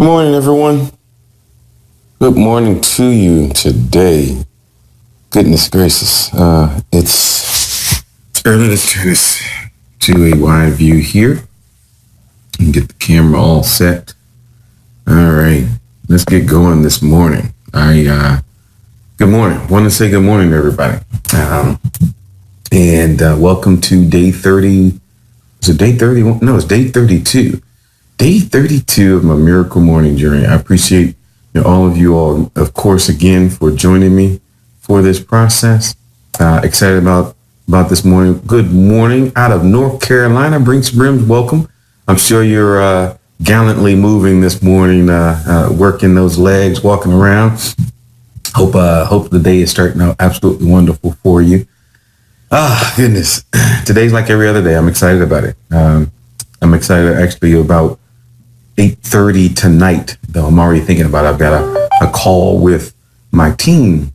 Good morning, everyone. Good morning to you today. Goodness gracious. It's early. Let's turn this to a wide view here and get the camera all set. All right. Let's get going this morning. Good morning. Want to say good morning to everybody. And welcome to day 30. Is it day 31? No, it's day 32. Day 32 of my Miracle Morning Journey. I appreciate all of you all, of course, again, for joining me for this process. Excited about this morning. Good morning out of North Carolina. Brinks Brims, welcome. I'm sure you're gallantly moving this morning, working those legs, walking around. Hope the day is starting out absolutely wonderful for you. Goodness. Today's like every other day. I'm excited about it. I'm excited actually about 8:30 tonight, though. I'm already thinking about it. I've got a call with my team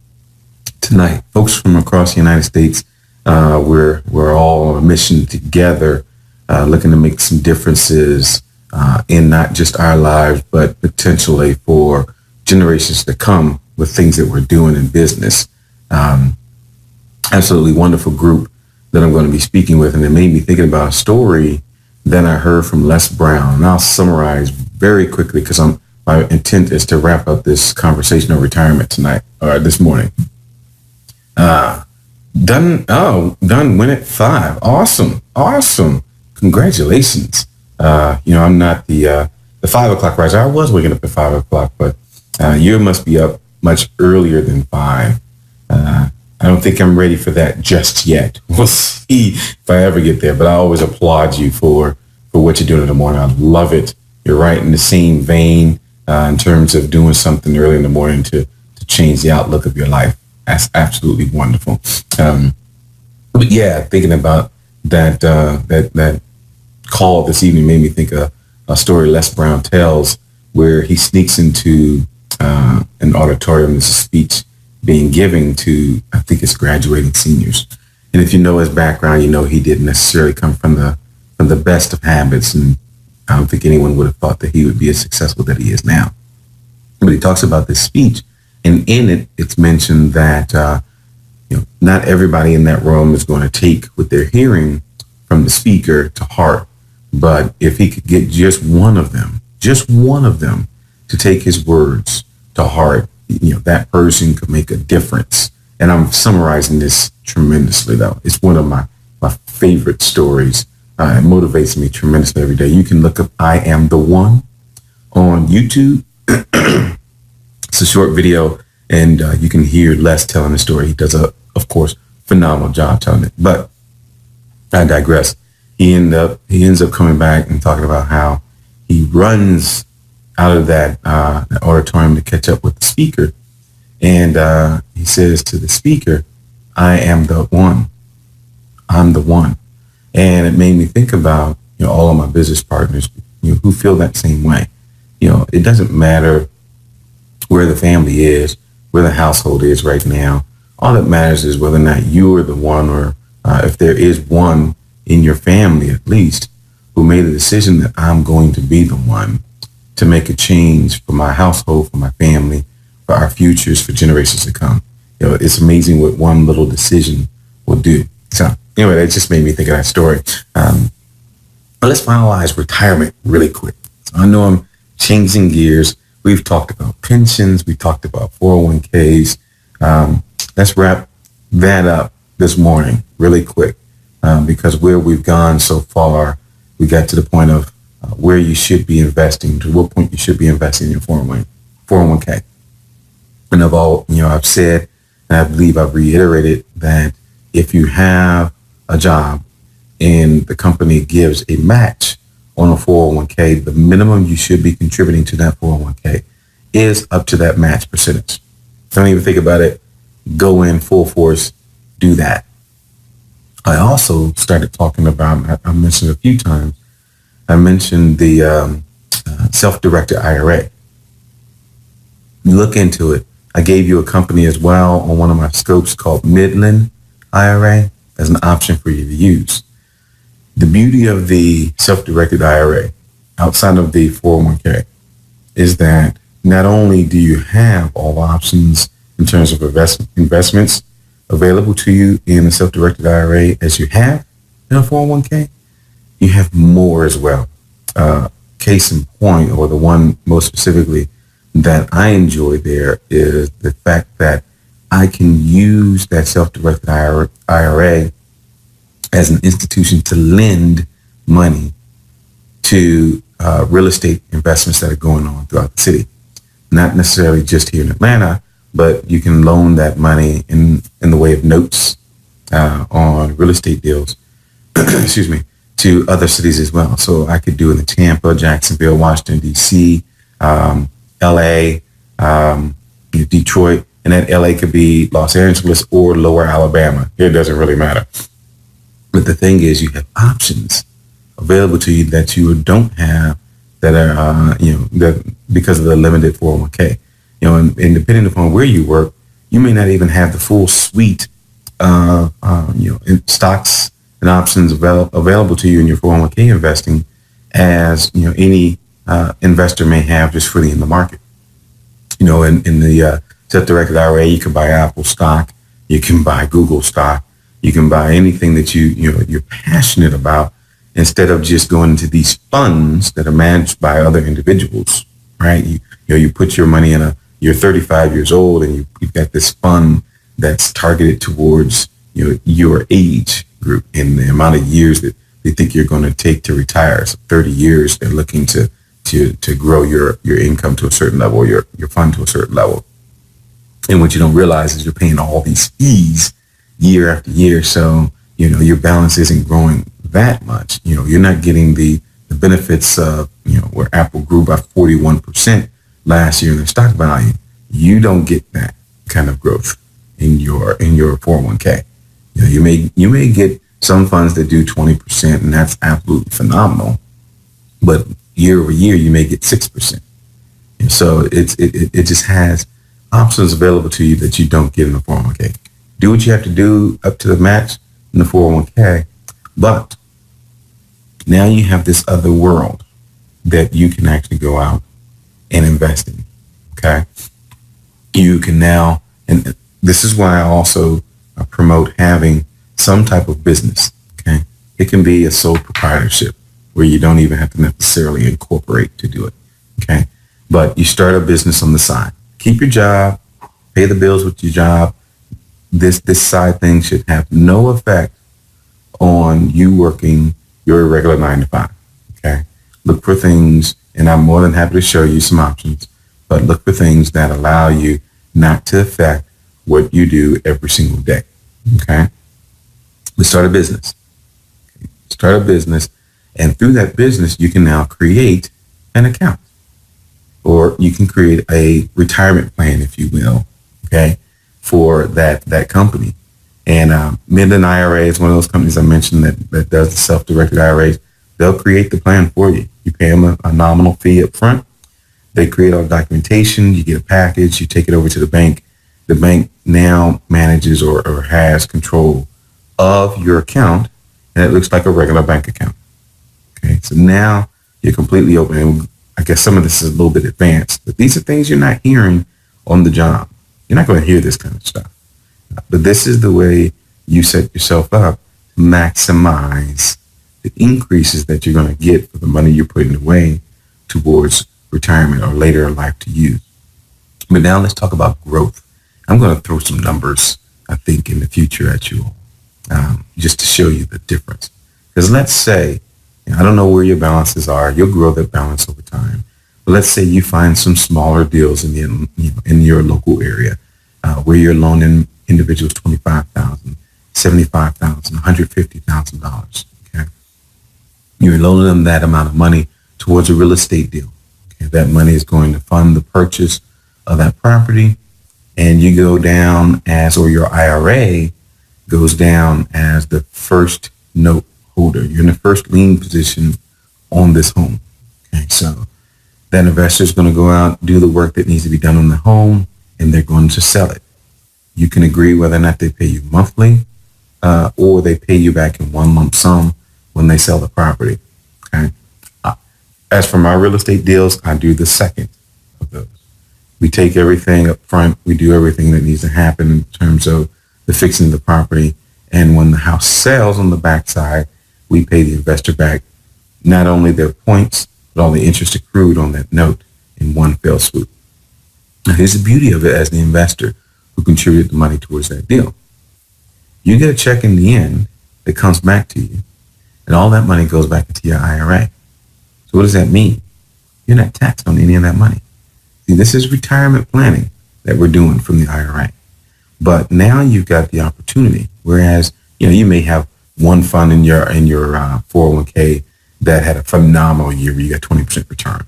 tonight. Folks from across the United States. We're all on a mission together, looking to make some differences in not just our lives, but potentially for generations to come with things that we're doing in business. Absolutely wonderful group that I'm going to be speaking with. And it made me thinking about a story that I heard from Les Brown. And I'll summarize very quickly because my intent is to wrap up this conversation on retirement tonight or this morning. Done win at 5. Awesome. Congratulations. I'm not the 5 o'clock riser. I was waking up at 5 o'clock, but you must be up much earlier than 5. I don't think I'm ready for that just yet. We'll see if I ever get there, but I always applaud you for what you're doing in the morning. I love it. You're right in the same vein in terms of doing something early in the morning to change the outlook of your life. That's absolutely wonderful. But yeah, thinking about that call this evening made me think of a story Les Brown tells where he sneaks into an auditorium. There's a speech being given to, I think it's graduating seniors. And if you know his background, he didn't necessarily come from the best of habits. And I don't think anyone would have thought that he would be as successful that he is now. But he talks about this speech. And in it, it's mentioned that, not everybody in that room is going to take what they're hearing from the speaker to heart. But if he could get just one of them to take his words to heart, that person could make a difference. And I'm summarizing this tremendously, though. It's one of my favorite stories. It motivates me tremendously every day. You can look up I Am the One on YouTube. It's a short video, and you can hear Les telling the story. He does of course, phenomenal job telling it. But I digress. He ends up coming back and talking about how he runs out of that auditorium to catch up with the speaker. And he says to the speaker, I am the one. I'm the one. And it made me think about, all of my business partners, who feel that same way. It doesn't matter where the family is, where the household is right now. All that matters is whether or not you are the one, or if there is one in your family, at least, who made a decision that I'm going to be the one to make a change for my household, for my family, for our futures, for generations to come. It's amazing what one little decision will do. So anyway, that just made me think of that story. But let's finalize retirement really quick. So I know I'm changing gears. We've talked about pensions. We talked about 401ks. Let's wrap that up this morning really quick because where we've gone so far, we got to the point of where you should be investing, to what point you should be investing in your 401k. And I've said, and I believe I've reiterated that if you have a job and the company gives a match on a 401k, the minimum you should be contributing to that 401k is up to that match percentage. Don't even think about it. Go in full force, do that. I also started talking about, I mentioned a few times, I mentioned the self-directed IRA. You look into it. I gave you a company as well on one of my scopes called Midland IRA as an option for you to use. The beauty of the self-directed IRA outside of the 401k is that not only do you have all options in terms of investments available to you in a self-directed IRA as you have in a 401k, you have more as well. Case in point, or the one most specifically that I enjoy there, is the fact that I can use that self-directed IRA as an institution to lend money to real estate investments that are going on throughout the city. Not necessarily just here in Atlanta, but you can loan that money in the way of notes on real estate deals, excuse me, to other cities as well. So I could do it in Tampa, Jacksonville, Washington, D.C., L.A., Detroit, and that L.A. could be Los Angeles or Lower Alabama. It doesn't really matter. But the thing is, you have options available to you that you don't have that are, that because of the limited 401k. And depending upon where you work, you may not even have the full suite of, stocks and options available to you in your 401k investing as, any investor may have just freely in the market. In the self-directed IRA, you can buy Apple stock, you can buy Google stock, you can buy anything that you're passionate about, instead of just going into these funds that are managed by other individuals, right? You put your money in you're 35 years old and you've got this fund that's targeted towards your age group and the amount of years that they think you're going to take to retire. So 30 years, they're looking to grow your income to a certain level, or your fund to a certain level. And what you don't realize is you're paying all these fees year after year. So, your balance isn't growing that much. You're not getting the benefits of, where Apple grew by 41% last year in their stock value. You don't get that kind of growth in your 401k. You may get some funds that do 20%, and that's absolutely phenomenal. But year over year, you may get 6%. And so it just has options available to you that you don't get in the 401k. Do what you have to do up to the max in the 401k, but now you have this other world that you can actually go out and invest in. Okay, you can now, and this is why I also promote having some type of business. Okay, it can be a sole proprietorship where you don't even have to necessarily incorporate to do it. Okay, but you start a business on the side. Keep your job, pay the bills with your job. This side thing should have no effect on you working your regular 9 to 5. Okay, look for things, and I'm more than happy to show you some options, but look for things that allow you not to affect what you do every single day. Okay, let's start a business. Start a business, and through that business, you can now create an account, or you can create a retirement plan, if you will. Okay, for that company. And Midland IRA is one of those companies I mentioned that does the self-directed IRAs. They'll create the plan for you. You pay them a nominal fee up front. They create all the documentation. You get a package. You take it over to the bank. The bank now manages or has control of your account, and it looks like a regular bank account. Okay, so now you're completely open. And I guess some of this is a little bit advanced, but these are things you're not hearing on the job. You're not going to hear this kind of stuff. But this is the way you set yourself up to maximize the increases that you're going to get for the money you're putting away towards retirement or later in life to use. But now let's talk about growth. I'm going to throw some numbers, I think, in the future at you all, just to show you the difference. Because let's say, I don't know where your balances are. You'll grow that balance over time. But let's say you find some smaller deals in your local area where you're loaning individuals $25,000, $75,000, $150,000. Okay, you're loaning them that amount of money towards a real estate deal. Okay, that money is going to fund the purchase of that property, and you go down or your IRA goes down as the first note holder. You're in the first lien position on this home. Okay, so that investor is going to go out, do the work that needs to be done on the home, and they're going to sell it. You can agree whether or not they pay you monthly or they pay you back in one lump sum when they sell the property. Okay. As for my real estate deals, I do the second. We take everything up front. We do everything that needs to happen in terms of the fixing of the property. And when the house sells on the backside, we pay the investor back not only their points, but all the interest accrued on that note in one fell swoop. Now, here's the beauty of it as the investor who contributed the money towards that deal. You get a check in the end that comes back to you, and all that money goes back into your IRA. So what does that mean? You're not taxed on any of that money. See, this is retirement planning that we're doing from the IRA. But now you've got the opportunity, whereas, you may have one fund in your 401k that had a phenomenal year where you got 20% return.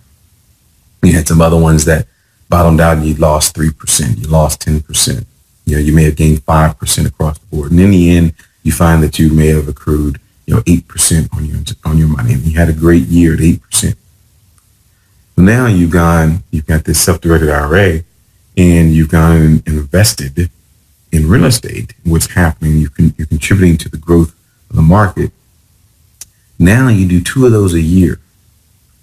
You had some other ones that bottomed out and you lost 3%, you lost 10%. You may have gained 5% across the board. And in the end, you find that you may have accrued, 8% on your money. And you had a great year at 8%. But now you've got this self-directed IRA, and you've gone and invested in real estate. What's happening, you're contributing to the growth of the market. Now you do 2 of those a year,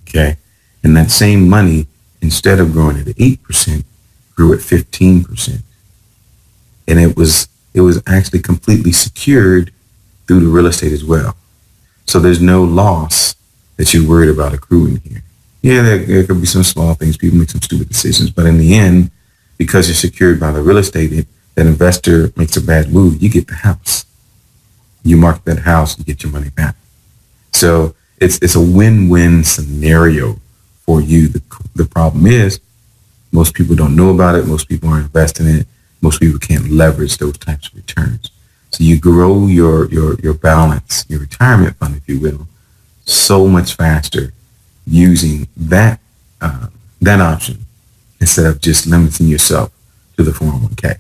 okay? And that same money, instead of growing at 8%, grew at 15%. And it was actually completely secured through the real estate as well. So there's no loss that you're worried about accruing here. Yeah, there could be some small things. People make some stupid decisions. But in the end, because you're secured by the real estate, that investor makes a bad move, you get the house. You market that house, you get your money back. So it's a win-win scenario for you. The problem is most people don't know about it. Most people aren't investing in it. Most people can't leverage those types of returns. So you grow your balance, your retirement fund, if you will, so much faster using that option instead of just limiting yourself to the 401k.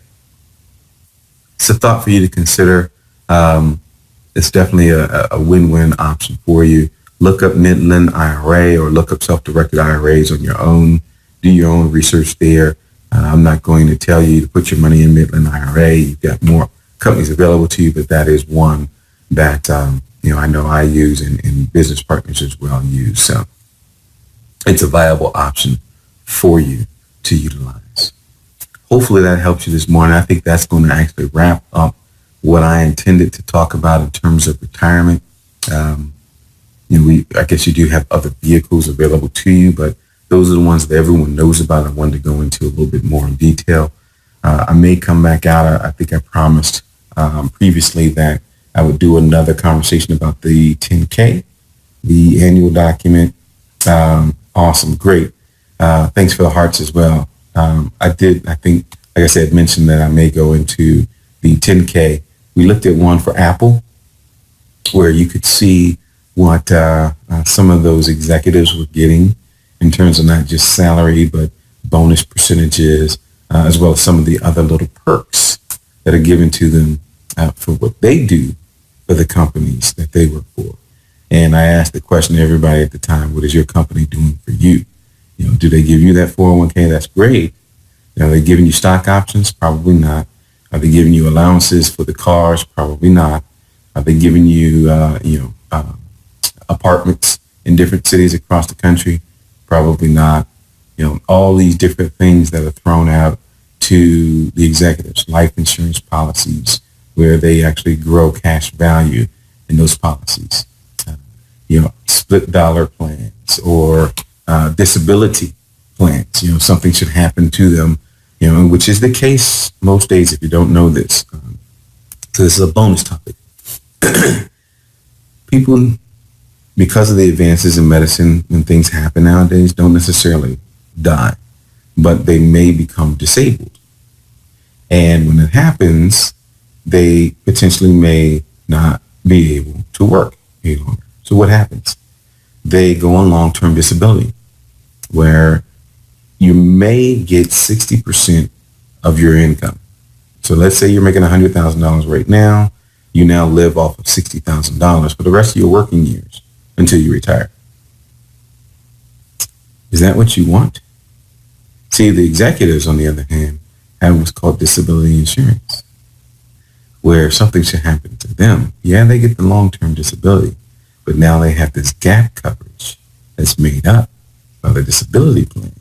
It's a thought for you to consider. It's definitely a win-win option for you. Look up Midland IRA or look up self-directed IRAs on your own. Do your own research there. I'm not going to tell you to put your money in Midland IRA. You've got more companies available to you, but that is one that I know I use and business partners as well use. So it's a viable option for you to utilize. Hopefully that helps you this morning. I think that's going to actually wrap up what I intended to talk about in terms of retirement. I guess you do have other vehicles available to you, but those are the ones that everyone knows about. I wanted to go into a little bit more in detail. I may come back out. I think I promised previously that I would do another conversation about the 10K, the annual document. Awesome. Great. Thanks for the hearts as well. I think, like I said, mentioned that I may go into the 10K. We looked at one for Apple where you could see what some of those executives were getting in terms of not just salary, but bonus percentages, as well as some of the other little perks that are given to them for what they do for the companies that they work for. And I asked the question to everybody at the time, what is your company doing for you? Do they give you that 401k? That's great. Are they giving you stock options? Probably not. Are they giving you allowances for the cars? Probably not. Are they giving you, apartments in different cities across the country? Probably not. All these different things that are thrown out to the executives, life insurance policies, where they actually grow cash value in those policies. Split dollar plans or disability plans. Something should happen to them, which is the case most days if you don't know this. So this is a bonus topic. People, because of the advances in medicine, when things happen nowadays, don't necessarily die, but they may become disabled. And when it happens, they potentially may not be able to work any longer. So what happens? They go on long-term disability, where you may get 60% of your income. So let's say you're making $100,000 right now. You now live off of $60,000 for the rest of your working years until you retire. Is that what you want? See, the executives, on the other hand, have what's called disability insurance, where if something should happen to them, they get the long-term disability, but now they have this gap coverage that's made up by the disability plan.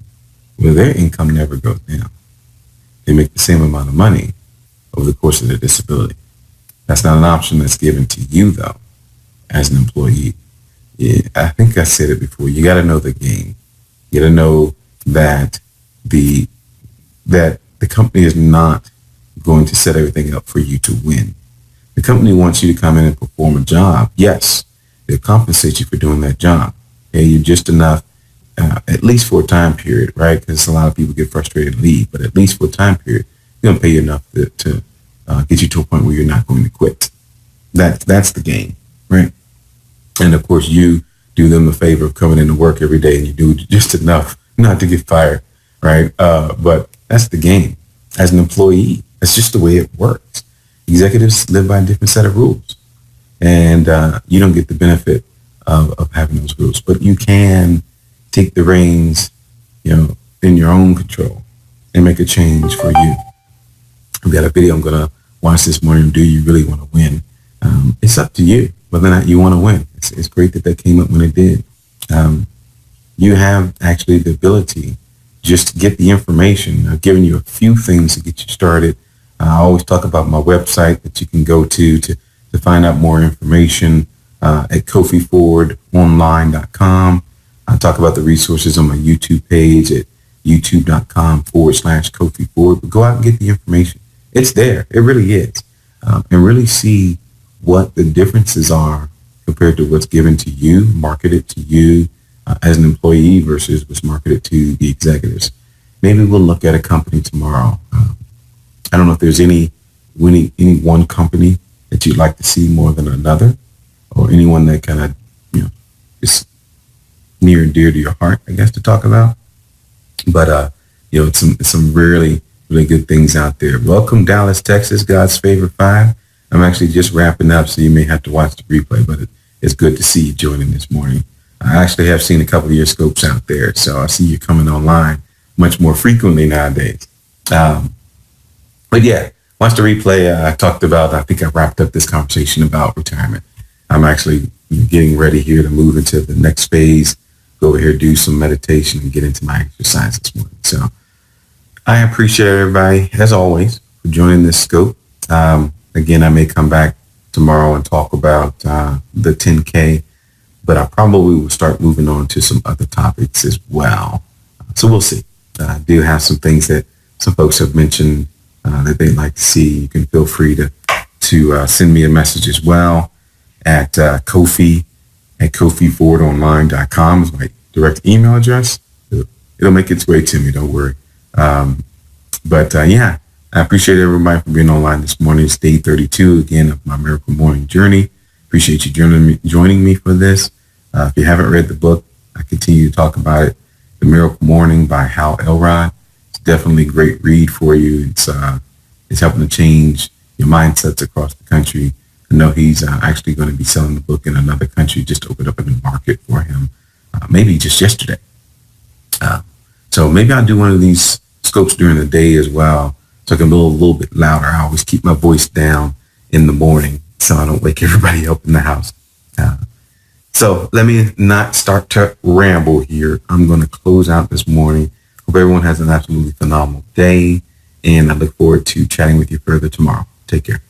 Well, their income never goes down. They make the same amount of money over the course of their disability. That's not an option that's given to you, though, as an employee. Yeah, I think I said it before. You got to know the game. You got to know that the company is not going to set everything up for you to win. The company wants you to come in and perform a job. Yes, they'll compensate you for doing that job. Pay you just enough, at least for a time period, right? Because a lot of people get frustrated and leave, but at least for a time period, they're going to pay you enough to get you to a point where you're not going to quit. That's the game, right? And of course, you do them the favor of coming into work every day, and you do just enough not to get fired, right? But that's the game. As an employee, that's just the way it works. Executives live by a different set of rules, and you don't get the benefit of having those rules. But you can take the reins, in your own control and make a change for you. I've got a video I'm going to watch this morning. Do you really want to win? It's up to you whether or not you want to win. It's great that came up when it did. You have actually the ability just to get the information. I've given you a few things to get you started. I always talk about my website that you can go to find out more information at KofiForwardOnline.com. I talk about the resources on my YouTube page at youtube.com/Kofi Forward. But go out and get the information. It's there. It really is. And really see what the differences are compared to what's given to you, marketed to you as an employee versus what's marketed to the executives. Maybe we'll look at a company tomorrow. I don't know if there's any one company that you'd like to see more than another, or anyone that kind of, is near and dear to your heart, I guess, to talk about. But, it's some really, really good things out there. Welcome, Dallas, Texas, God's favorite 5. I'm actually just wrapping up, so you may have to watch the replay, but it's good to see you joining this morning. I actually have seen a couple of your scopes out there, so I see you coming online much more frequently nowadays. But yeah, watch the replay. I think I wrapped up this conversation about retirement. I'm actually getting ready here to move into the next phase, go over here, do some meditation, and get into my exercise this morning. So I appreciate everybody, as always, for joining this scope. Again, I may come back tomorrow and talk about the 10K, but I probably will start moving on to some other topics as well. So we'll see. I do have some things that some folks have mentioned that they'd like to see. You can feel free to send me a message as well at Kofi at KofiForwardOnline.com is my direct email address. It'll make its way to me. Don't worry. But yeah, I appreciate everybody for being online this morning. It's day 32 again of my Miracle Morning Journey. Appreciate you joining me for this. If you haven't read the book, I continue to talk about it. The Miracle Morning by Hal Elrod. It's definitely a great read for you. It's helping to change your mindsets across the country. I know he's actually going to be selling the book in another country. Just opened up a new market for him, maybe just yesterday. So maybe I'll do one of these scopes during the day as well, so I can be a little bit louder. I always keep my voice down in the morning so I don't wake everybody up in the house. So let me not start to ramble here. I'm going to close out this morning. Hope everyone has an absolutely phenomenal day, and I look forward to chatting with you further tomorrow. Take care.